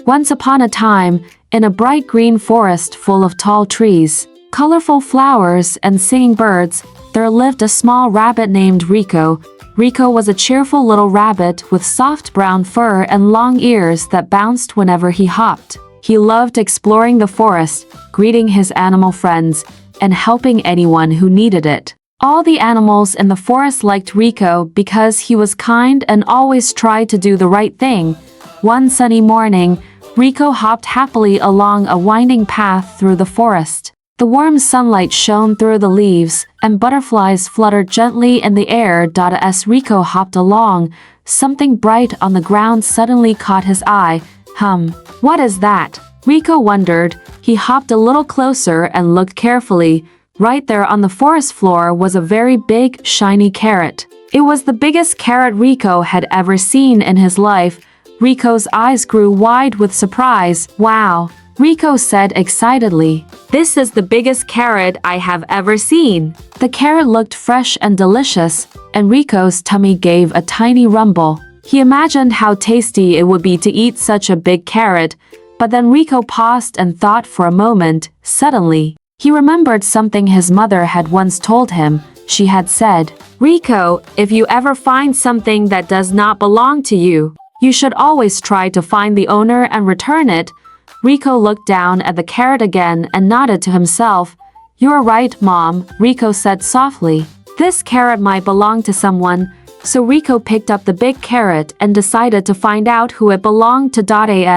Once upon a time, in a bright green forest full of tall trees, colorful flowers, and singing birds, there lived a small rabbit named Rico. Rico was a cheerful little rabbit with soft brown fur and long ears that bounced whenever he hopped. He loved exploring the forest, greeting his animal friends, and helping anyone who needed it. All the animals in the forest liked Rico because he was kind and always tried to do the right thing. One sunny morning, Rico hopped happily along a winding path through the forest. The warm sunlight shone through the leaves, and butterflies fluttered gently in the air. As Rico hopped along, something bright on the ground suddenly caught his eye. What is that? Rico wondered. He hopped a little closer and looked carefully. Right there on the forest floor was a very big, shiny carrot. It was the biggest carrot Rico had ever seen in his life. Rico's eyes grew wide with surprise. Wow, Rico said excitedly. This is the biggest carrot I have ever seen. The carrot looked fresh and delicious, and Rico's tummy gave a tiny rumble. He imagined how tasty it would be to eat such a big carrot, but then Rico paused and thought for a moment. Suddenly, he remembered something his mother had once told him. She had said, "Rico, if you ever find something that does not belong to you, you should always try to find the owner and return it." Rico looked down at the carrot again and nodded to himself. "You're right, Mom," Rico said softly. "This carrot might belong to someone." So Rico picked up the big carrot and decided to find out who it belonged to.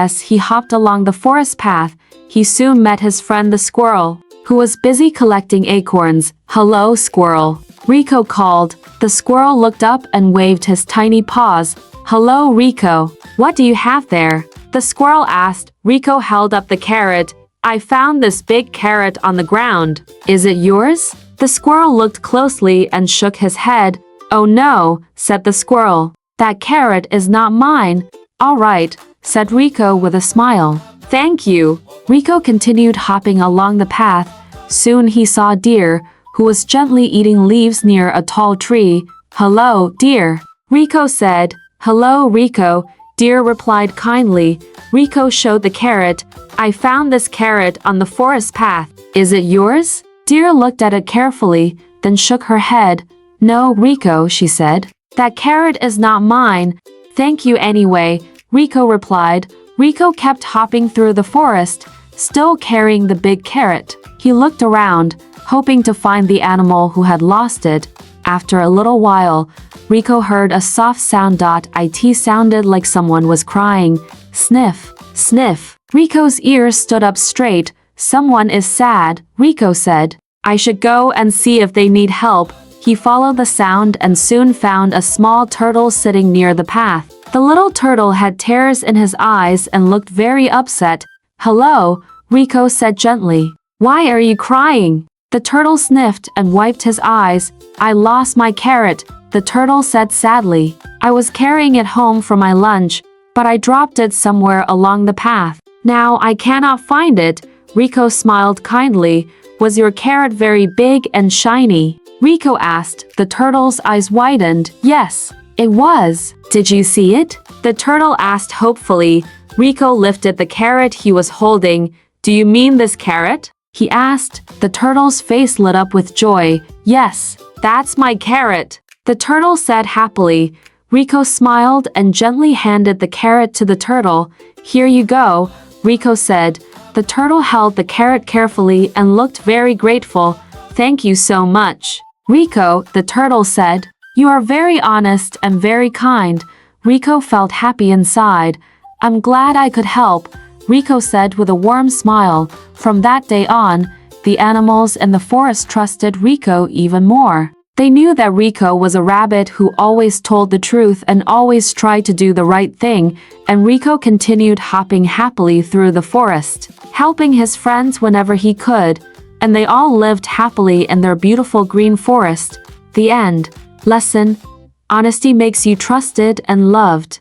As he hopped along the forest path, he soon met his friend the squirrel, who was busy collecting acorns. "Hello, squirrel," Rico called. The squirrel looked up and waved his tiny paws. "Hello, Rico. What do you have there?" the squirrel asked. Rico held up the carrot. "I found this big carrot on the ground. Is it yours?" The squirrel looked closely and shook his head. "Oh no," said the squirrel. "That carrot is not mine." "All right," said Rico with a smile. "Thank you." Rico continued hopping along the path. Soon he saw a deer, who was gently eating leaves near a tall tree. "Hello, deer," Rico said. "Hello, Rico," deer replied kindly. Rico showed the carrot. "I found this carrot on the forest path. Is it yours?" Deer looked at it carefully, then shook her head. "No, Rico," she said. "That carrot is not mine." "Thank you anyway," Rico replied. Rico kept hopping through the forest, still carrying the big carrot. He looked around, hoping to find the animal who had lost it. After a little while, Rico heard a soft sound. It sounded like someone was crying. Sniff, sniff. Rico's ears stood up straight. "Someone is sad," Rico said. "I should go and see if they need help." He followed the sound and soon found a small turtle sitting near the path. The little turtle had tears in his eyes and looked very upset. "Hello," Rico said gently. "Why are you crying?" The turtle sniffed and wiped his eyes. "I lost my carrot," the turtle said sadly. "I was carrying it home for my lunch, but I dropped it somewhere along the path. Now I cannot find it." Rico smiled kindly. "Was your carrot very big and shiny?" Rico asked. The turtle's eyes widened. "Yes, it was." "Did you see it?" the turtle asked hopefully. Rico lifted the carrot he was holding. "Do you mean this carrot?" he asked. The turtle's face lit up with joy. "Yes, that's my carrot," the turtle said happily. Rico smiled and gently handed the carrot to the turtle. "Here you go," Rico said. The turtle held the carrot carefully and looked very grateful. "Thank you so much, Rico," the turtle said. "You are very honest and very kind." Rico felt happy inside. "I'm glad I could help," Rico said with a warm smile. From that day on, the animals in the forest trusted Rico even more. They knew that Rico was a rabbit who always told the truth and always tried to do the right thing, and Rico continued hopping happily through the forest, helping his friends whenever he could, and they all lived happily in their beautiful green forest. The end. Lesson: honesty makes you trusted and loved.